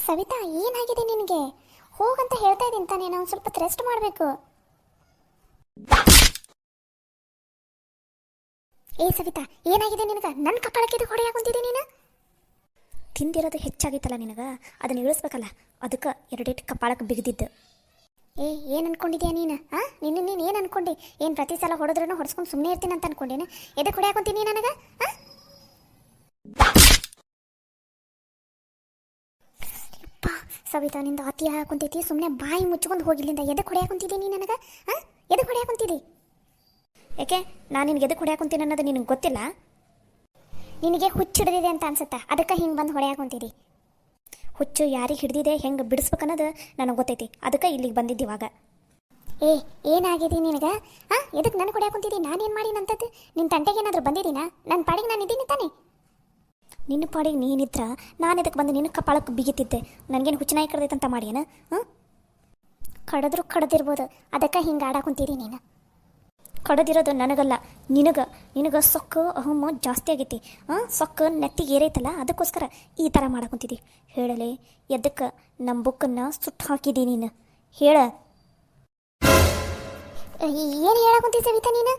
ಸವಿತಾ, ಏನಾಗಿದೆ ನಿನಗೆ? ಹೋಗಂತ ಹೇಳ್ತಾ ಇದ್ದೀನಿ ತಾನೇ, ನಾವು ಸ್ವಲ್ಪ ರೆಸ್ಟ್ ಮಾಡಬೇಕು. ಏ ಸವಿತಾ, ಏನಾಗಿದೆ ನಿನಗೆ? ನನ್ನ ಕಪಾಳಕ್ಕೆ ಹೊಡೆ ಹಾಕೊಂತಿದ್ದೆ ನೀನು. ತಿಂದಿರೋದು ಹೆಚ್ಚಾಗಿತ್ತಲ್ಲ ನಿನಗೆ, ಅದನ್ನ ಇಳಿಸ್ಬೇಕಲ್ಲ, ಅದಕ್ಕೆ ಎರಡೇಟು ಕಪಾಳಕ್ಕೆ ಬಿಗಿದಿದ್ದು. ಏ, ಏನು ಅನ್ಕೊಂಡಿದ್ಯಾ ನೀನು? ನೀನು ಏನು ಅನ್ಕೊಂಡಿ? ಏನು ಪ್ರತಿ ಸಲ ಹೊಡೆದ್ರೂ ಹೊಡ್ಸ್ಕೊಂಡು ಸುಮ್ಮನೆ ಇರ್ತೀನಿ ಅಂತ ಅನ್ಕೊಂಡೇನು? ಎದಕ್ಕೆ ಹೊಡೆ ಹಾಕೊಂತೀನಿ ನನಗೆ? ಸವಿತಾ, ನಿಂದ ಅತಿ ಹಾಕೊಂತೈತಿ. ಸುಮ್ಮನೆ ಬಾಯಿ ಮುಚ್ಕೊಂಡು ಹೋಗಿಲ್ಲಿಂದ. ಎದಕ್ಕೆ ಹೊಡೆ ಹಾಕೊಂತಿದ್ದೀನಿ ನನಗೆ? ಎದಕ್ಕೆ ಹೊಡೆ ಹಾಕೊಂತಿದ್ದಿ? ಯಾಕೆ ನಾನು ನಿನಗೆ ಎದಕ್ಕೆ ಹೊಡೆ ಹಾಕೊಂತೀನಿ ಅನ್ನೋದು ನಿನಗೆ ಗೊತ್ತಿಲ್ಲ? ನಿನಗೆ ಹುಚ್ಚು ಹಿಡಿದಿದೆ ಅಂತ ಅನ್ಸುತ್ತಾ, ಅದಕ್ಕೆ ಹಿಂಗೆ ಬಂದು ಹೊಡೆ ಹಾಕೊಂತಿದ್ದಿ. ಹುಚ್ಚು ಯಾರಿಗೆ ಹಿಡಿದಿದೆ, ಹೆಂಗೆ ಬಿಡಿಸ್ಬೇಕನ್ನೋದು ನನಗೆ ಗೊತ್ತೈತಿ, ಅದಕ್ಕೆ ಇಲ್ಲಿಗೆ ಬಂದಿದ್ದು ಇವಾಗ. ಏ, ಏನಾಗಿದೆ ನಿನಗೆ? ಎದಕ್ಕೆ ನನಗೆ ಹೊಡೆ ಹಾಕೊಂತಿದ್ದಿ? ನಾನೇನು ಮಾಡಿ ನಂತದ್ದು? ನಿನ್ನ ತಂಟೆಗೆ ಏನಾದರೂ ಬಂದಿದ್ದೀನಾ? ನನ್ನ ಪಾಡಿಗೆ ನಾನು ಇದ್ದೀನಿ ತಾನೆ. ನಿನ್ನ ಪಾಡಿಗೆ ನೀನಿದ್ರ ನಾನು ಇದಕ್ಕೆ ಬಂದು ನಿನ್ನ ಕಪಾಳಕ್ಕೆ ಬಿಗಿತಿದ್ದೆ. ನನಗೇನು ಹುಚ್ಚನಾಯಿ ಕಡ್ದೈತಂತ ಮಾಡ್ಯಾನ? ಕಡಿದ್ರು ಕಡ್ದಿರ್ಬೋದು, ಅದಕ್ಕೆ ಹಿಂಗೆ ಆಡಾಕೊಂತೀರಿ ನೀನು. ಕಡದಿರೋದು ನನಗಲ್ಲ, ನಿನಗೆ ಸೊಕ್ಕು ಅಹಮ್ಮ ಜಾಸ್ತಿ ಆಗೈತಿ. ಸೊಕ್ಕು ನೆತ್ತಿಗೆ ಏರೈತಲ್ಲ, ಅದಕ್ಕೋಸ್ಕರ ಈ ಥರ ಮಾಡಾಕೊಂತಿದ್ದಿ. ಹೇಳಲೆ, ಎದಕ್ಕೆ ನಮ್ಮ ಬುಕ್ಕನ್ನು ಸುಟ್ಟು ಹಾಕಿದಿ ನೀನು? ಹೇಳ. ಏನು ಹೇಳಾಕೊಂತಿ ಸವಿತಾ ನೀನು?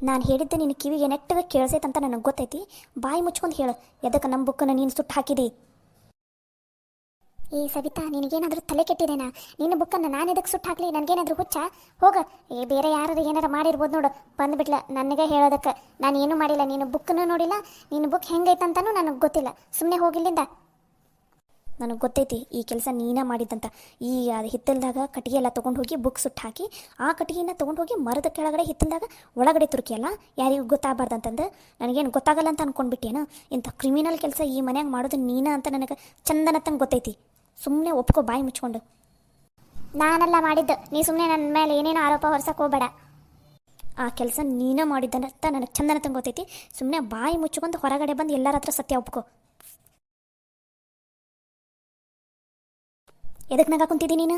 ನಾನು ಹೇಳಿದ್ದೆ ನಿನ್ನ ಕಿವಿಗೆ ನೆಟ್ಟಗೆ ಕೇಳಿಸೈತಂತ ನನಗೆ ಗೊತ್ತೈತಿ. ಬಾಯಿ ಮುಚ್ಕೊಂಡು ಹೇಳು, ಎದಕ್ಕೆ ನಮ್ಮ ಬುಕ್ಕನ್ನು ನೀನು ಸುಟ್ಟು ಹಾಕಿದಿ? ಏ ಸವಿತಾ, ನಿನಗೇನಾದರೂ ತಲೆ ಕೆಟ್ಟಿದೇನಾ? ನಿನ್ನ ಬುಕ್ಕನ್ನು ನಾನು ಎದಕ್ಕೆ ಸುಟ್ಟು ಹಾಕಲಿ? ನನಗೇನಾದರೂ ಹುಚ್ಚ? ಹೋಗ. ಬೇರೆ ಯಾರು ಏನಾರು ಮಾಡಿರ್ಬೋದು ನೋಡು, ಬಂದುಬಿಟ್ಲ ನನಗೆ ಹೇಳೋದಕ್ಕೆ. ನಾನು ಏನೂ ಮಾಡಿಲ್ಲ, ನೀನು ಬುಕ್ಕನ್ನು ನೋಡಿಲ್ಲ, ನಿನ್ನ ಬುಕ್ ಹೆಂಗೈತಂತನೂ ನನಗೆ ಗೊತ್ತಿಲ್ಲ. ಸುಮ್ಮನೆ ಹೋಗಿಲ್ಲಿಂದ. ನನಗೆ ಗೊತ್ತೈತಿ ಈ ಕೆಲಸ ನೀನೇ ಮಾಡಿದ್ದಂತ. ಈ ಹಿತ್ತಲ್ದಾಗ ಕಟ್ಟಿಗೆ ಎಲ್ಲ ತೊಗೊಂಡು ಹೋಗಿ ಬುಕ್ ಸುಟ್ಟು ಹಾಕಿ, ಆ ಕಟ್ಟಿಗೆನ ತೊಗೊಂಡು ಹೋಗಿ ಮರದ ಕೆಳಗಡೆ ಹಿತ್ತಲ್ದಾಗ ಒಳಗಡೆ ತುರುಕಿಯಲ್ಲ, ಯಾರಿಗೂ ಗೊತ್ತಾಗಬಾರ್ದಂತಂದು. ನನಗೇನು ಗೊತ್ತಾಗಲ್ಲ ಅಂತ ಅನ್ಕೊಂಡ್ಬಿಟ್ಟೇನು? ಇಂಥ ಕ್ರಿಮಿನಲ್ ಕೆಲಸ ಈ ಮನ್ಯಾಗ ಮಾಡೋದು ನೀನ ಅಂತ ನನಗೆ ಚಂದನತ್ತಂಗೆ ಗೊತ್ತೈತಿ. ಸುಮ್ಮನೆ ಒಪ್ಕೋ, ಬಾಯಿ ಮುಚ್ಕೊಂಡು. ನಾನೆಲ್ಲ ಮಾಡಿದ್ದು, ನೀ ಸುಮ್ಮನೆ ನನ್ನ ಮೇಲೆ ಏನೇನೋ ಆರೋಪ ಹೊರ್ಸಕ್ಕೆ ಹೋಗಬೇಡ. ಆ ಕೆಲಸ ನೀನೇ ಮಾಡಿದ್ದಂತ ನನಗೆ ಚಂದನತ್ತಂಗೆ ಗೊತ್ತೈತಿ. ಸುಮ್ಮನೆ ಬಾಯಿ ಮುಚ್ಕೊಂಡು ಹೊರಗಡೆ ಬಂದು ಎಲ್ಲರ ಹತ್ರ ಸತ್ಯ ಒಪ್ಕೋ. ಎದಕ್ಕೆ ನಗ ಕುಂತಿದ್ದೀನಿ ನೀನು?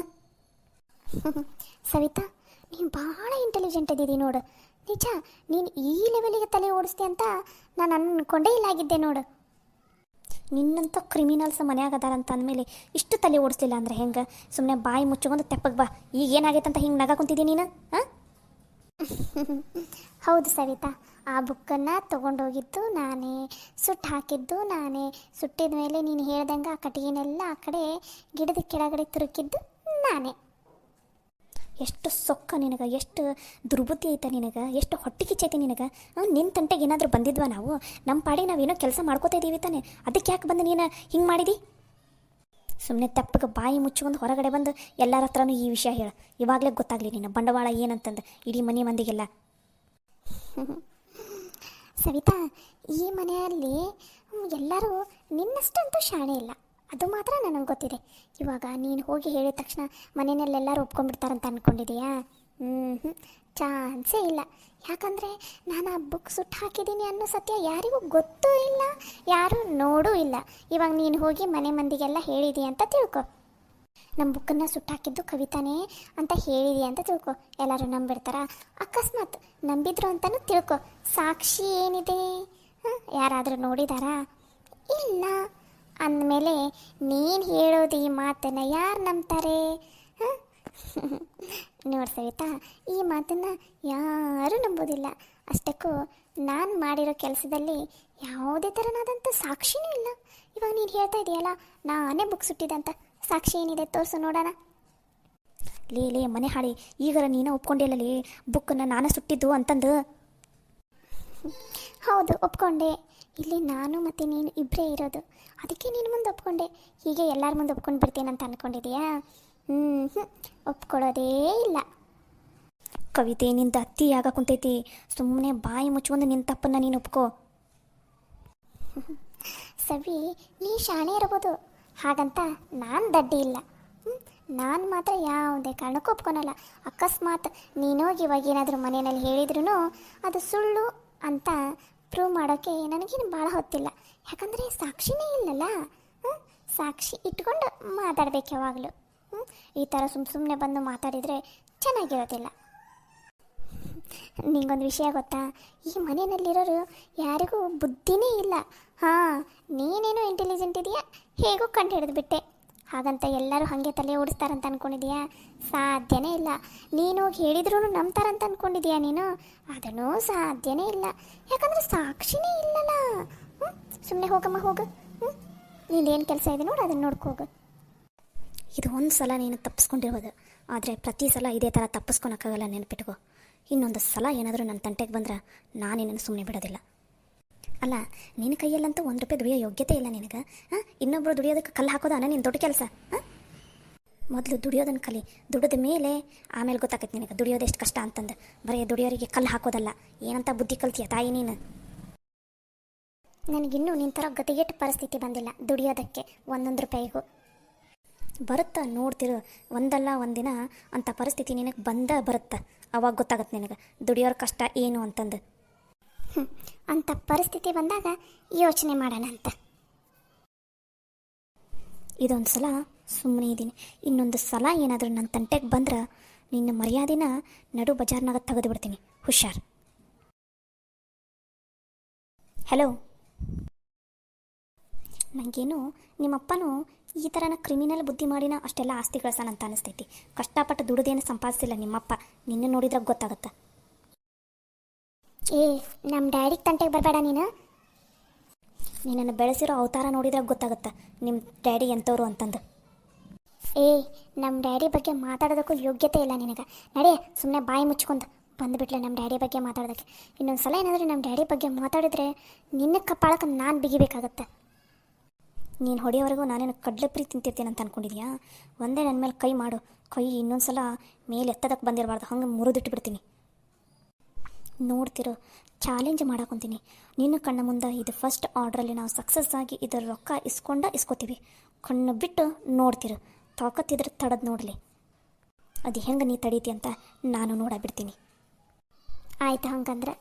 ಸವಿತಾ, ನೀನು ಭಾಳ ಇಂಟೆಲಿಜೆಂಟ್ ಇದ್ದೀರಿ ನೋಡು. ನಿಜ, ನೀನು ಈ ಲೆವೆಲಿಗೆ ತಲೆ ಓಡಿಸ್ತಿ ಅಂತ ನಾನು ಅಂದ್ಕೊಂಡೇ ಇಲ್ಲಾಗಿದ್ದೆ ನೋಡು. ನಿನ್ನಂಥ ಕ್ರಿಮಿನಲ್ಸ್ ಮನ್ಯಾಗ ಅದಾರಂತ ಅಂದಮೇಲೆ ಇಷ್ಟು ತಲೆ ಓಡಿಸ್ಲಿಲ್ಲ ಅಂದರೆ ಹೆಂಗೆ? ಸುಮ್ಮನೆ ಬಾಯಿ ಮುಚ್ಕೊಂಡು ತೆಪ್ಪಗೆ ಬಾ. ಈಗ ಏನಾಗೈತಂತ ಹಿಂಗೆ ನಗ ಕುಂತಿದ್ದೀನಿ ನೀನು? ಹೌದು ಸವಿತಾ, ಆ ಬುಕ್ಕನ್ನು ತೊಗೊಂಡೋಗಿದ್ದು ನಾನೇ, ಸುಟ್ಟು ಹಾಕಿದ್ದು ನಾನೇ. ಸುಟ್ಟಿದ ಮೇಲೆ ನೀನು ಹೇಳ್ದಂಗೆ ಆ ಕಟ್ಟಿಗೆನೆಲ್ಲ ಆ ಕಡೆ ಗಿಡದ ಕೆಳಗಡೆ ತುರುಕಿದ್ದು ನಾನೇ. ಎಷ್ಟು ಸೊಕ್ಕ ನಿನಗೆ, ಎಷ್ಟು ದುರ್ಬುದ್ಧಿ ಐತೆ ನಿನಗೆ, ಎಷ್ಟು ಹೊಟ್ಟೆ ಕಿಚ್ಚೈತೆ ನಿನಗೆ. ನಿನ್ನ ತಂಟೆಗೆ ಏನಾದರೂ ಬಂದಿದ್ವಾ ನಾವು? ನಮ್ಮ ಪಾಡಿಗೆ ನಾವೇನೋ ಕೆಲಸ ಮಾಡ್ಕೋತಾ ಇದ್ದೀವಿ ತಾನೆ, ಅದಕ್ಕೆ ಯಾಕೆ ಬಂದು ನೀನು ಹಿಂಗೆ ಮಾಡಿದಿ? ಸುಮ್ಮನೆ ತೆಪ್ಪಗೆ ಬಾಯಿ ಮುಚ್ಕೊಂಡು ಹೊರಗಡೆ ಬಂದು ಎಲ್ಲರ ಹತ್ರನೂ ಈ ವಿಷಯ ಹೇಳು. ಇವಾಗಲೇ ಗೊತ್ತಾಗಲಿ ನಿನ್ನ ಬಂಡವಾಳ ಏನಂತಂದು ಇಡೀ ಮನೆ ಮಂದಿಗೆಲ್ಲ. ಸವಿತಾ, ಈ ಮನೆಯಲ್ಲಿ ಎಲ್ಲರೂ ನಿನ್ನಷ್ಟಂತೂ ಶಾಣೆ ಇಲ್ಲ, ಅದು ಮಾತ್ರ ನನಗೆ ಗೊತ್ತಿದೆ. ಇವಾಗ ನೀನು ಹೋಗಿ ಹೇಳಿದ ತಕ್ಷಣ ಮನೆಯಲ್ಲೆಲ್ಲರೂ ಒಪ್ಕೊಂಡ್ಬಿಡ್ತಾರಂತ ಅಂದ್ಕೊಂಡಿದೆಯಾ? ಚಾನ್ಸೇ ಇಲ್ಲ. ಯಾಕಂದರೆ ನಾನು ಆ ಬುಕ್ ಸುಟ್ಟು ಹಾಕಿದ್ದೀನಿ ಅನ್ನೋ ಸತ್ಯ ಯಾರಿಗೂ ಗೊತ್ತೂ ಇಲ್ಲ, ಯಾರೂ ನೋಡೂ ಇಲ್ಲ. ಇವಾಗ ನೀನು ಹೋಗಿ ಮನೆ ಮಂದಿಗೆಲ್ಲ ಹೇಳಿದಿ ಅಂತ ತಿಳ್ಕೊ. ನಮ್ಮ ಬುಕ್ಕನ್ನು ಸುಟ್ಟಾಕಿದ್ದು ಕವಿತಾನೇ ಅಂತ ಹೇಳಿದಿ ಅಂತ ತಿಳ್ಕೊ. ಎಲ್ಲರೂ ನಂಬಿಡ್ತಾರ? ಅಕಸ್ಮಾತ್ ನಂಬಿದ್ರು ಅಂತಲೂ ತಿಳ್ಕೊ. ಸಾಕ್ಷಿ ಏನಿದೆ? ಯಾರಾದರೂ ನೋಡಿದಾರಾ? ಇಲ್ಲ. ಅಂದಮೇಲೆ ನೀನು ಹೇಳೋದು ಈ ಮಾತನ್ನು ಯಾರು ನಂಬ್ತಾರೆ? ನೋಡಿ ಸವಿತಾ, ಈ ಮಾತನ್ನು ಯಾರೂ ನಂಬೋದಿಲ್ಲ. ಅಷ್ಟಕ್ಕೂ ನಾನು ಮಾಡಿರೋ ಕೆಲಸದಲ್ಲಿ ಯಾವುದೇ ಥರನಾದಂಥ ಸಾಕ್ಷಿನೂ ಇಲ್ಲ. ಇವಾಗ ನೀನು ಹೇಳ್ತಾ ಇದೆಯಲ್ಲ, ನಾನೇ ಬುಕ್ ಸುಟ್ಟಿದ್ದಂತ, ಸಾಕ್ಷಿ ಏನಿದೆ ತೋರಿಸು ನೋಡೋಣ. ಲೇ ಮನೆ ಹಾಳಿ, ಈಗರ ನೀನು ಒಪ್ಕೊಂಡಿಲ್ಲಲೇ ಬುಕ್ಕನ್ನು ನಾನೇ ಸುಟ್ಟಿದ್ದು ಅಂತಂದು? ಹೌದು, ಒಪ್ಕೊಂಡೆ. ಇಲ್ಲಿ ನಾನು ಮತ್ತು ನೀನು ಇಬ್ಬರೇ ಇರೋದು, ಅದಕ್ಕೆ ನೀನು ಮುಂದೆ ಒಪ್ಕೊಂಡೆ. ಹೀಗೆ ಎಲ್ಲರ ಮುಂದೆ ಒಪ್ಕೊಂಡು ಬಿಡ್ತೀನಿ ಅಂತ ಅಂದ್ಕೊಂಡಿದೀಯಾ? ಒಪ್ಕೊಳ್ಳೋದೇ ಇಲ್ಲ. ಕವಿತೆ, ನಿಂದ ಅತ್ತಿ ಆಗ ಕುಂತೈತಿ. ಸುಮ್ಮನೆ ಬಾಯಿ ಮುಚ್ಕೊಂಡು ನಿನ್ನ ತಪ್ಪನ್ನು ನೀನು ಒಪ್ಕೋ. ಸವಿ, ನೀ ಶಾಣೆ ಇರ್ಬೋದು, ಹಾಗಂತ ನಾನು ದಡ್ಡಿ ಇಲ್ಲ. ನಾನು ಮಾತ್ರ ಯಾವುದೇ ಕಾರಣಕ್ಕೂ ಒಪ್ಕೊಳಲ್ಲ. ಅಕಸ್ಮಾತ್ ನೀನೋಗಿ ಇವಾಗ ಏನಾದರೂ ಮನೆಯಲ್ಲಿ ಹೇಳಿದ್ರೂ ಅದು ಸುಳ್ಳು ಅಂತ ಪ್ರೂವ್ ಮಾಡೋಕ್ಕೆ ನನಗೇನು ಭಾಳ ಹೊತ್ತಿಲ್ಲ. ಯಾಕಂದರೆ ಸಾಕ್ಷಿನೇ ಇಲ್ಲಲ್ಲ. ಸಾಕ್ಷಿ ಇಟ್ಕೊಂಡು ಮಾತಾಡ್ಬೇಕು ಯಾವಾಗಲೂ. ಈ ಥರ ಸುಮ್ಮನೆ ಬಂದು ಮಾತಾಡಿದರೆ ಚೆನ್ನಾಗಿರೋದಿಲ್ಲ. ನಿಂಗೊಂದು ವಿಷಯ ಗೊತ್ತಾ, ಈ ಮನೆಯಲ್ಲಿರೋರು ಯಾರಿಗೂ ಬುದ್ಧಿನೇ ಇಲ್ಲ. ಹಾಂ, ನೀನೇನು ಇಂಟೆಲಿಜೆಂಟ್ ಇದೆಯಾ, ಹೇಗೋ ಕಂಡು ಹಿಡಿದು ಬಿಟ್ಟೆ. ಹಾಗಂತ ಎಲ್ಲರೂ ಹಾಗೆ ತಲೆ ಓಡಿಸ್ತಾರಂತ ಅಂದ್ಕೊಂಡಿದ್ಯಾ? ಸಾಧ್ಯನೇ ಇಲ್ಲ. ನೀನು ಹೋಗಿ ಹೇಳಿದ್ರೂ ನಂಬ್ತಾರಂತ ಅಂದ್ಕೊಂಡಿದ್ಯಾ ನೀನು? ಅದನ್ನೂ ಸಾಧ್ಯನೇ ಇಲ್ಲ, ಯಾಕಂದರೆ ಸಾಕ್ಷಿನೇ ಇಲ್ಲಲ್ಲ. ಸುಮ್ಮನೆ ಹೋಗಮ್ಮ, ಹೋಗು. ನೀನೇನು ಕೆಲಸ ಇದೆ ನೋಡು, ಅದನ್ನು ನೋಡ್ಕೋಗು. ಇದು ಒಂದು ಸಲ ನೀನು ತಪ್ಪಿಸ್ಕೊಂಡಿರ್ಬೋದು, ಆದರೆ ಪ್ರತಿ ಸಲ ಇದೇ ಥರ ತಪ್ಪಿಸ್ಕೊಳಕ್ಕಾಗಲ್ಲ, ನೆನಪಿಟ್ಕೋ. ಇನ್ನೊಂದು ಸಲ ಏನಾದರೂ ನನ್ನ ತಂಟೆಗೆ ಬಂದ್ರೆ ನಾನು ನಿನ್ನನ್ನು ಸುಮ್ಮನೆ ಬಿಡೋದಿಲ್ಲ. ಅಲ್ಲ, ನಿನ್ನ ಕೈಯಲ್ಲಂತೂ ₹1 ದುಡಿಯೋ ಯೋಗ್ಯತೆ ಇಲ್ಲ ನಿನಗೆ. ಇನ್ನೊಬ್ಬರು ದುಡಿಯೋದಕ್ಕೆ ಕಲ್ಲು ಹಾಕೋದಾನ ನಿನ್ನ ದೊಡ್ಡ ಕೆಲಸ? ಮೊದಲು ದುಡಿಯೋದನ್ನು ಕಲಿ, ದುಡಿದ ಮೇಲೆ ಆಮೇಲೆ ಗೊತ್ತಾಗತ್ತೆ ನಿನಗೆ ದುಡಿಯೋದು ಎಷ್ಟು ಕಷ್ಟ ಅಂತಂದು. ಬರೀ ದುಡಿಯೋರಿಗೆ ಕಲ್ಲು ಹಾಕೋದಲ್ಲ, ಏನಂತ ಬುದ್ಧಿ ಕಲ್ತೀಯ ತಾಯಿ ನೀನು? ನನಗಿನ್ನೂ ನಿನ್ನ ಥರ ಗತಿಗೆಟ್ಟ ಪರಿಸ್ಥಿತಿ ಬಂದಿಲ್ಲ ದುಡಿಯೋದಕ್ಕೆ ₹1 ಬರುತ್ತಾ. ನೋಡ್ತಿರು, ಒಂದಲ್ಲ ಒಂದಿನ ಅಂಥ ಪರಿಸ್ಥಿತಿ ನಿನಗೆ ಬರುತ್ತೆ. ಅವಾಗ ಗೊತ್ತಾಗತ್ತೆ ನಿನಗೆ ದುಡಿಯೋರ ಕಷ್ಟ ಏನು ಅಂತಂದು. ಅಂಥ ಪರಿಸ್ಥಿತಿ ಬಂದಾಗ ಯೋಚನೆ ಮಾಡೋಣ ಅಂತ. ಇದೊಂದು ಸಲ ಸುಮ್ಮನೆ ಇದ್ದೀನಿ, ಇನ್ನೊಂದು ಸಲ ಏನಾದರೂ ನನ್ನ ತಂಟೆಗೆ ಬಂದ್ರೆ ನಿನ್ನ ಮರ್ಯಾದಿನ ನಡು ಬಜಾರ್ನಾಗ ತೆಗೆದು ಬಿಡ್ತೀನಿ, ಹುಷಾರ್. ಹಲೋ, ನನಗೇನು ನಿಮ್ಮಪ್ಪನೂ ಈ ಥರನ ಕ್ರಿಮಿನಲ್ ಬುದ್ಧಿ ಮಾಡಿನ ಅಷ್ಟೆಲ್ಲ ಆಸ್ತಿ ಗಳಿಸೋಣ ಅಂತ ಅನಿಸ್ತೈತಿ. ಕಷ್ಟಪಟ್ಟು ದುಡಿದೇನು ಸಂಪಾದಿಸಿಲ್ಲ ನಿಮ್ಮಪ್ಪ, ನಿನ್ನ ನೋಡಿದ್ರೆ ಗೊತ್ತಾಗತ್ತೆ. ನಮ್ಮ ಡ್ಯಾಡಿಗೆ ತಂಟೆಗೆ ಬರಬೇಡ ನೀನು. ನಿನ್ನನ್ನು ಬೆಳೆಸಿರೋ ಅವತಾರ ನೋಡಿದ್ರೆ ಗೊತ್ತಾಗುತ್ತೆ ನಿಮ್ಮ ಡ್ಯಾಡಿ ಎಂಥವ್ರು ಅಂತಂದು. ನಮ್ಮ ಡ್ಯಾಡಿ ಬಗ್ಗೆ ಮಾತಾಡೋದಕ್ಕೂ ಯೋಗ್ಯತೆ ಇಲ್ಲ ನಿನಗೆ. ನಡೆ, ಸುಮ್ಮನೆ ಬಾಯಿ ಮುಚ್ಕೊಂಡು ಬಂದುಬಿಟ್ಲೆ ನಮ್ಮ ಡ್ಯಾಡಿ ಬಗ್ಗೆ ಮಾತಾಡೋದಕ್ಕೆ. ಇನ್ನೊಂದು ಸಲ ಏನಾದರೂ ನಮ್ಮ ಡ್ಯಾಡಿ ಬಗ್ಗೆ ಮಾತಾಡಿದ್ರೆ ನಿನ್ನ ಕಪ್ಪಾಳಕ್ಕೆ ನಾನು ಬಿಗಿಬೇಕಾಗತ್ತೆ. ನೀನು ಹೊಡೆಯೋವರೆಗೂ ನಾನೇನು ಕಡಲೆಪುರಿ ತಿಂತಿರ್ತೀನಿ ಅಂತ ಅಂದ್ಕೊಂಡಿದ್ಯಾ? ಒಂದೇ ನನ್ನ ಮೇಲೆ ಕೈ ಮಾಡು, ಕೈ ಇನ್ನೊಂದು ಸಲ ಮೇಲೆ ಎತ್ತದಕ್ಕೆ ಬಂದಿರಬಾರ್ದು, ಹಂಗೆ ಮುರಿದಿಟ್ಟು ಬಿಡ್ತೀನಿ. ನೋಡ್ತಿರೋ, ಚಾಲೆಂಜ್ ಮಾಡಾಕೊಂತೀನಿ ನಿನ್ನ ಕಣ್ಣ ಮುಂದೆ. ಇದು ಫಸ್ಟ್ ಆರ್ಡ್ರಲ್ಲಿ ನಾವು ಸಕ್ಸಸ್ ಆಗಿ ಇದರ ರೊಕ್ಕ ಇಸ್ಕೋತೀವಿ. ಕಣ್ಣು ಬಿಟ್ಟು ನೋಡ್ತಿರು, ತಾಕತ್ತಿದ್ರೆ ತಡದು ನೋಡಲಿ. ಅದು ಹೆಂಗೆ ನೀ ತಡೀತಿ ಅಂತ ನಾನು ನೋಡಬಿಡ್ತೀನಿ. ಆಯ್ತು, ಹಂಗಂದ್ರೆ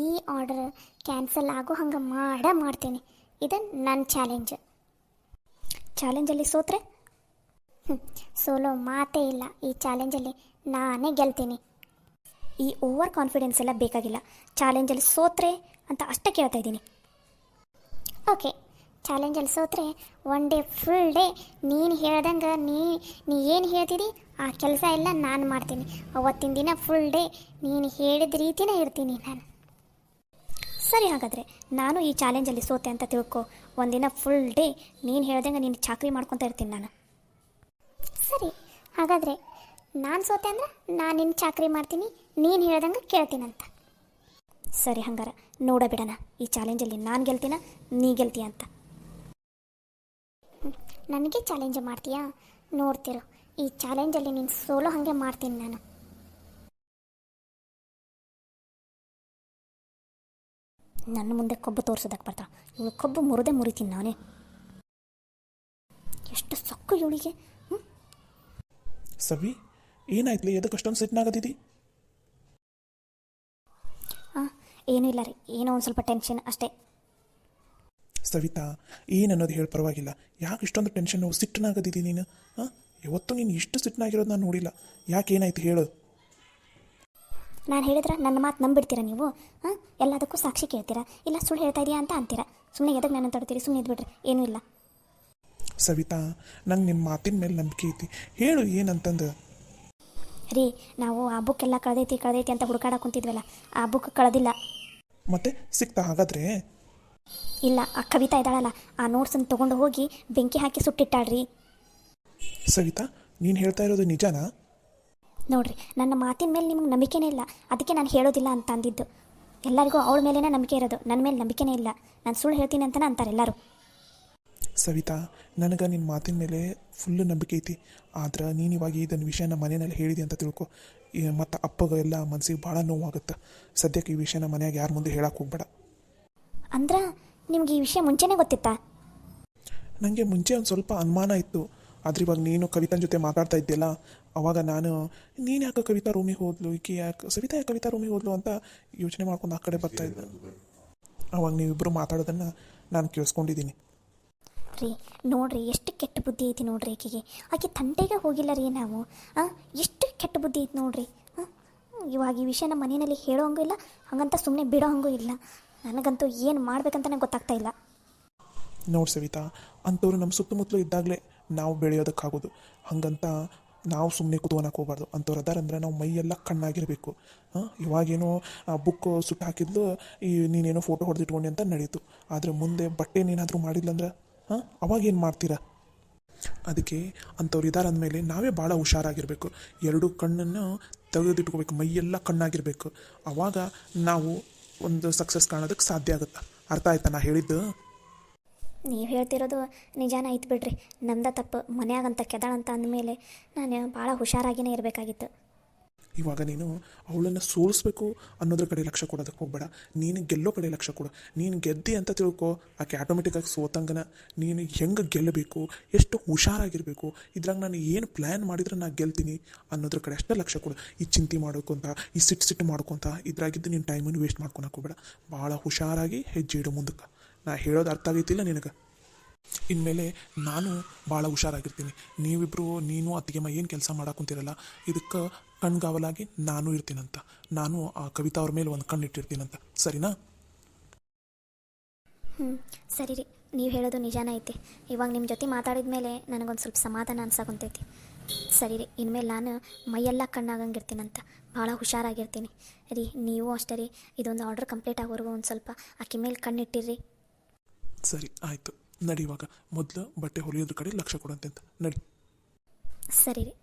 ಈ ಆರ್ಡರ್ ಕ್ಯಾನ್ಸಲ್ ಆಗೋ ಹಂಗೆ ಮಾಡ್ತೀನಿ. ಇದು ನನ್ನ ಚಾಲೆಂಜಲ್ಲಿ ಸೋತ್ರೆ ಸೋಲೋ ಮಾತೇ ಇಲ್ಲ. ಈ ಚಾಲೆಂಜಲ್ಲಿ ನಾನೇ ಗೆಲ್ತೀನಿ. ಈ ಓವರ್ ಕಾನ್ಫಿಡೆನ್ಸ್ ಎಲ್ಲ ಬೇಕಾಗಿಲ್ಲ. ಚಾಲೆಂಜಲ್ಲಿ ಸೋತ್ರೆ ಅಂತ ಅಷ್ಟೇ ಕೇಳ್ತಾ ಇದ್ದೀನಿ. ಓಕೆ, ಚಾಲೆಂಜಲ್ಲಿ ಸೋತ್ರೆ ಒನ್ ಡೇ ಫುಲ್ ಡೇ ನೀನು ಹೇಳ್ದಂಗೆ ನೀ ಏನು ಹೇಳ್ತಿದ್ದಿ ಆ ಕೆಲಸ ಎಲ್ಲ ನಾನು ಮಾಡ್ತೀನಿ. ಅವತ್ತಿನ ದಿನ ಫುಲ್ ಡೇ ನೀನು ಹೇಳಿದ ರೀತಿನೇ ಇರ್ತೀನಿ ನಾನು. ಸರಿ, ಹಾಗಾದರೆ ನಾನು ಈ ಚಾಲೆಂಜಲ್ಲಿ ಸೋತೆ ಅಂತ ತಿಳ್ಕೊ. ಒಂದಿನ ಫುಲ್ ಡೇ ನೀನು ಹೇಳ್ದಂಗೆ ನೀನು ಚಾಕರಿ ಮಾಡ್ಕೊತಾ ಇರ್ತೀನಿ ನಾನು. ಸರಿ, ಹಾಗಾದರೆ ನಾನು ಸೋತೆ ಅಂದ್ರೆ ನಾನು ನಿನ್ನ ಚಾಕರಿ ಮಾಡ್ತೀನಿ, ನೀನು ಹೇಳ್ದಂಗೆ ಕೇಳ್ತೀನಂತ. ಸರಿ, ಹಂಗಾರೆ ನೋಡಬಿಡೋಣ ಈ ಚಾಲೆಂಜಲ್ಲಿ ನಾನು ಗೆಲ್ತೀನ ನೀ ಗೆಲ್ತೀಯ ಅಂತ. ನನಗೆ ಚಾಲೆಂಜ್ ಮಾಡ್ತೀಯಾ? ನೋಡ್ತಿರು, ಈ ಚಾಲೆಂಜಲ್ಲಿ ನೀನು ಸೋಲೋ ಹಾಗೆ ಮಾಡ್ತೀನಿ ನಾನು. ನನ್ನ ಮುಂದೆ ಕೊಬ್ಬು ತೋರಿಸೋದಕ್ಕೆ ಬರ್ತಾ, ಇವಳು ಕೊಬ್ಬು ಮುರಿತೀನಿ ನಾನೇ. ಎಷ್ಟು ಸೊಕ್ಕು ಇವಳಿಗೆ. ಸವಿ, ಏನಾಯ್ತಲಿ? ಎದಕ್ಕೆ ಅಷ್ಟೊಂದು ಸಿಟ್ನಾಗತ್ತಿದ್ದಿ? ಏನೂ ಇಲ್ಲ ರೀ, ಏನೋ ಒಂದು ಸ್ವಲ್ಪ ಟೆನ್ಷನ್ ಅಷ್ಟೇ. ಸವಿತಾ, ಏನನ್ನೋದು ಹೇಳಿ ಪರವಾಗಿಲ್ಲ, ಯಾಕೆ ಇಷ್ಟೊಂದು ಟೆನ್ಷನ್ನು ಸಿಟ್ಟನಾಗದಿದ್ದೀನಿ ನೀನು? ಯಾವತ್ತೂ ನೀನು ಇಷ್ಟು ಸಿಟ್ಟನಾಗಿರೋದು ನಾನು ನೋಡಿಲ್ಲ. ಯಾಕೆ, ಏನಾಯ್ತು ಹೇಳು? ನಾನು ಹೇಳಿದ್ರೆ ನನ್ನ ಮಾತು ನಂಬಿಡ್ತೀರಾ ನೀವು? ಎಲ್ಲದಕ್ಕೂ ಸಾಕ್ಷಿ ಕೇಳ್ತೀರಾ, ಇಲ್ಲ ಸುಳ್ಳು ಹೇಳ್ತಾ ಇದೆಯಾ ಅಂತ ಅಂತೀರಾ. ಸುಮ್ಮನೆ ಎದಕ್ಕೆ ನನ್ನ ತಡ್ತೀರಿ? ಸುಮ್ಮನೆ ಇದ್ಬಿಡ್ರಿ, ಏನೂ ಇಲ್ಲ. ಸವಿತಾ, ನಂಗೆ ನಿಮ್ಮ ಮಾತಿನ ಮೇಲೆ ನಂಬಿಕೆ ಐತಿ, ಹೇಳು ಏನಂತಂದು. ರೀ, ನಾವು ಆ ಬುಕ್ ಎಲ್ಲ ಕಳೆದೈತಿ ಅಂತ ಹುಡುಕಾಡಕ್ಕೆ ಕುಂತಿದ್ವಲ್ಲ, ಆ ಬುಕ್ ಕಳೆದಿಲ್ಲ. ಮತ್ತೆ ಸಿಕ್ತಾ ಹಾಗಾದ್ರೆ? ಇಲ್ಲ, ಆ ಕವಿತಾ ಇದ್ದಾಳಲ್ಲ, ಆ ನೋಟ್ಸನ್ನು ತೊಗೊಂಡು ಹೋಗಿ ಬೆಂಕಿ ಹಾಕಿ ಸುಟ್ಟಿಟ್ಟಾಳ್ರಿ. ಸವಿತಾ, ನೀನು ಹೇಳ್ತಾ ಇರೋದು ನಿಜನಾ? ನೋಡ್ರಿ, ನನ್ನ ಮಾತಿನ ಮೇಲೆ ನಿಮಗೆ ನಂಬಿಕೆನೇ ಇಲ್ಲ, ಅದಕ್ಕೆ ನಾನು ಹೇಳೋದಿಲ್ಲ ಅಂತ ಅಂದಿದ್ದು. ಎಲ್ಲರಿಗೂ ಅವಳ ಮೇಲೇ ನಂಬಿಕೆ ಇರೋದು, ನನ್ನ ಮೇಲೆ ನಂಬಿಕೆನೇ ಇಲ್ಲ. ನಾನು ಸುಳ್ಳು ಹೇಳ್ತೀನಿ ಅಂತಲೇ ಅಂತಾರೆ ಎಲ್ಲರೂ. ಸವಿತಾ, ನನಗೆ ನಿನ್ನ ಮಾತಿನ ಮೇಲೆ ಫುಲ್ಲು ನಂಬಿಕೆ ಐತಿ. ಆದ್ರೆ ನೀನು ಇವಾಗ ಇದನ್ನು ವಿಷಯನ ಮನೆಯಲ್ಲಿ ಹೇಳಿದೆ ಅಂತ ತಿಳ್ಕೊ, ಮತ್ತು ಅಪ್ಪಗೆಲ್ಲ ಮನಸ್ಸಿಗೆ ಭಾಳ ನೋವಾಗುತ್ತೆ. ಸದ್ಯಕ್ಕೆ ಈ ವಿಷಯನ ಮನೆಯಾಗ ಯಾರ ಮುಂದೆ ಹೇಳಕ್ಕೆ ಹೋಗ್ಬೇಡ. ಅಂದ್ರೆ ನಿಮ್ಗೆ ಈ ವಿಷಯ ಮುಂಚೆನೇ ಗೊತ್ತಿತ್ತಾ? ನನಗೆ ಮುಂಚೆ ಒಂದು ಸ್ವಲ್ಪ ಅನುಮಾನ ಇತ್ತು, ಆದರೆ ಇವಾಗ ನೀನು ಕವಿತನ ಜೊತೆ ಮಾತಾಡ್ತಾ ಇದ್ದೆಲ್ಲ, ಅವಾಗ ನಾನು ನೀನು ಯಾಕೆ ಕವಿತಾ ರೂಮಿಗೆ ಹೋದ್ಲು, ಈಕೆ ಯಾಕೆ ಸವಿತಾ ಯಾಕೆ ಕವಿತಾ ರೂಮಿಗೆ ಹೋದ್ಲು ಅಂತ ಯೋಚನೆ ಮಾಡ್ಕೊಂಡು ಆ ಕಡೆ ಬರ್ತಾಯಿದ್ದೆ. ಅವಾಗ ನೀವಿಬ್ಬರು ಮಾತಾಡೋದನ್ನು ನಾನು ಕೇಳಿಸ್ಕೊಂಡಿದ್ದೀನಿ. ರೀ, ನೋಡ್ರಿ ಎಷ್ಟು ಕೆಟ್ಟ ಬುದ್ಧಿ ಐತಿ ನೋಡ್ರಿ ಆಕೆಗೆ. ಆಕೆ ತಂಟೆಗೆ ಹೋಗಿಲ್ಲ ರೀ ನಾವು. ಎಷ್ಟು ಕೆಟ್ಟ ಬುದ್ಧಿ ಐತಿ ನೋಡ್ರಿ. ಇವಾಗ ಈ ವಿಷಯ ನಮ್ಮ ಮನೆಯಲ್ಲಿ ಹೇಳೋ ಹಂಗೂ ಇಲ್ಲ, ಹಾಗಂತ ಸುಮ್ಮನೆ ಬಿಡೋ ಹಂಗೂ ಇಲ್ಲ. ನನಗಂತೂ ಏನು ಮಾಡ್ಬೇಕಂತಲೇ ಗೊತ್ತಾಗ್ತಾ ಇಲ್ಲ. ನೋಡಿ ಸವಿತಾ, ಅಂಥವ್ರು ನಮ್ಮ ಸುತ್ತಮುತ್ತಲು ಇದ್ದಾಗಲೇ ನಾವು ಬೆಳೆಯೋದಕ್ಕಾಗೋದು. ಹಾಗಂತ ನಾವು ಸುಮ್ಮನೆ ಕೂತ್ಕೊಳಕ್ಕೆ ಹೋಗ್ಬಾರ್ದು. ಅಂಥವ್ರು ಅದಾರಂದ್ರೆ ನಾವು ಮೈಯೆಲ್ಲ ಕಣ್ಣಾಗಿರಬೇಕು. ಇವಾಗೇನೋ ಆ ಬುಕ್ ಸುಟ್ಟು ಹಾಕಿದ್ಲು, ಈ ನೀನೇನೋ ಫೋಟೋ ಹೊಡೆದಿಟ್ಕೊಂಡು ಅಂತ ನಡೀತು. ಆದರೆ ಮುಂದೆ ಬಟ್ಟೆನೇನಾದರೂ ಮಾಡಿಲ್ಲಂದ್ರೆ ಅವಾಗೇನು ಮಾಡ್ತೀರಾ? ಅದಕ್ಕೆ ಅಂಥವ್ರು ಇದ್ದಾರೆ ಅಂದಮೇಲೆ ನಾವೇ ಭಾಳ ಹುಷಾರಾಗಿರಬೇಕು. ಎರಡು ಕಣ್ಣನ್ನು ತೆಗೆದಿಟ್ಕೋಬೇಕು, ಮೈಯೆಲ್ಲ ಕಣ್ಣಾಗಿರಬೇಕು. ಆವಾಗ ನಾವು ಒಂದು ಸಕ್ಸಸ್ ಕಾಣೋದಕ್ಕೆ ಸಾಧ್ಯ ಆಗುತ್ತೆ. ಅರ್ಥ ಆಯ್ತಾ ನಾ ಹೇಳಿದ್ದು? ನೀವು ಹೇಳ್ತಿರೋದು ನಿಜಾನ ಐತೆ ಬಿಡ್ರಿ. ನಮ್ದ ತಪ್ಪು. ಮನ್ಯಾಗಂತ ಕೆದಾಳಂತ ಅಂದಮೇಲೆ ನಾನು ಭಾಳ ಹುಷಾರಾಗಿಯೇ ಇರಬೇಕಾಗಿತ್ತು. ಇವಾಗ ನೀನು ಅವಳನ್ನು ಸೋಲಿಸ್ಬೇಕು ಅನ್ನೋದ್ರ ಕಡೆ ಲಕ್ಷ್ಯ ಕೊಡೋದಕ್ಕೆ ಹೋಗ್ಬೇಡ. ನೀನು ಗೆಲ್ಲೋ ಕಡೆ ಲಕ್ಷ್ಯ ಕೊಡು. ನೀನು ಗೆದ್ದಿ ಅಂತ ತಿಳ್ಕೊ, ಆಕೆ ಆಟೋಮೆಟಿಕ್ಕಾಗಿ ಸೋತಂಗನ. ನೀನು ಹೆಂಗೆ ಗೆಲ್ಲಬೇಕು, ಎಷ್ಟು ಹುಷಾರಾಗಿರಬೇಕು, ಇದ್ರಾಗ ನಾನು ಏನು ಪ್ಲ್ಯಾನ್ ಮಾಡಿದ್ರೆ ನಾನು ಗೆಲ್ತೀನಿ ಅನ್ನೋದ್ರ ಕಡೆ ಅಷ್ಟೇ ಲಕ್ಷ್ಯ ಕೊಡು. ಈ ಚಿಂತೆ ಮಾಡ್ಕೊತ, ಈ ಸಿಟ್ಟು ಮಾಡ್ಕೊತ ಇದ್ರಾಗಿದ್ದು ನೀನು ಟೈಮನ್ನು ವೇಸ್ಟ್ ಮಾಡ್ಕೊಳಕ್ಕೆ ಹೋಗ್ಬೇಡ. ಭಾಳ ಹುಷಾರಾಗಿ ಹೆಜ್ಜೆ ಇಡು ಮುಂದಕ್ಕೆ. ನಾ ಹೇಳೋದು ಅರ್ಥ ಆಗೈತಿಲ್ಲ ನಿನಗೆ? ಇನ್ಮೇಲೆ ನಾನು ಭಾಳ ಹುಷಾರಾಗಿರ್ತೀನಿ. ನೀವಿಬ್ಬರು, ನೀನು ಅತ್ತಿಗೆಮ್ಮ ಏನು ಕೆಲಸ ಮಾಡಾಕೊಂತೀರಲ್ಲ, ಇದಕ್ಕೆ ಕಣ್ಗಾವಲಾಗಿ ನಾನು ಇರ್ತೀನಂತ. ನಾನು ಆ ಕವಿತಾ ಅವ್ರ ಮೇಲೆ ಒಂದು ಕಣ್ಣಿಟ್ಟಿರ್ತೀನಂತ. ಸರಿನಾ? ಸರಿ ರೀ, ನೀವು ಹೇಳೋದು ನಿಜಾನ ಐತಿ. ಇವಾಗ ನಿಮ್ಮ ಜೊತೆ ಮಾತಾಡಿದ ಮೇಲೆ ನನಗೊಂದು ಸ್ವಲ್ಪ ಸಮಾಧಾನ ಅನ್ಸಾಕೊಂತೈತಿ. ಸರಿ ರೀ, ಇನ್ಮೇಲೆ ನಾನು ಮೈಯೆಲ್ಲ ಕಣ್ಣಾಗಂಗಿರ್ತೀನಂತ, ಭಾಳ ಹುಷಾರಾಗಿರ್ತೀನಿ ರೀ. ನೀವು ಅಷ್ಟೇ ರೀ, ಇದೊಂದು ಆರ್ಡ್ರ್ ಕಂಪ್ಲೀಟ್ ಆಗೋವರೆಗೂ ಒಂದು ಸ್ವಲ್ಪ ಆಕೆ ಮೇಲೆ ಕಣ್ಣಿಟ್ಟಿರ್ರಿ. ಸರಿ, ಆಯಿತು. ನಡಿ. ಇವಾಗ ಮೊದಲು ಬಟ್ಟೆ ಹೊಲಿಯೋದ್ರ ಕಡೆ ಲಕ್ಷ್ಯ ಕೊಡಂತೆ ಅಂತ ನಡಿ. ಸರಿ ರೀ.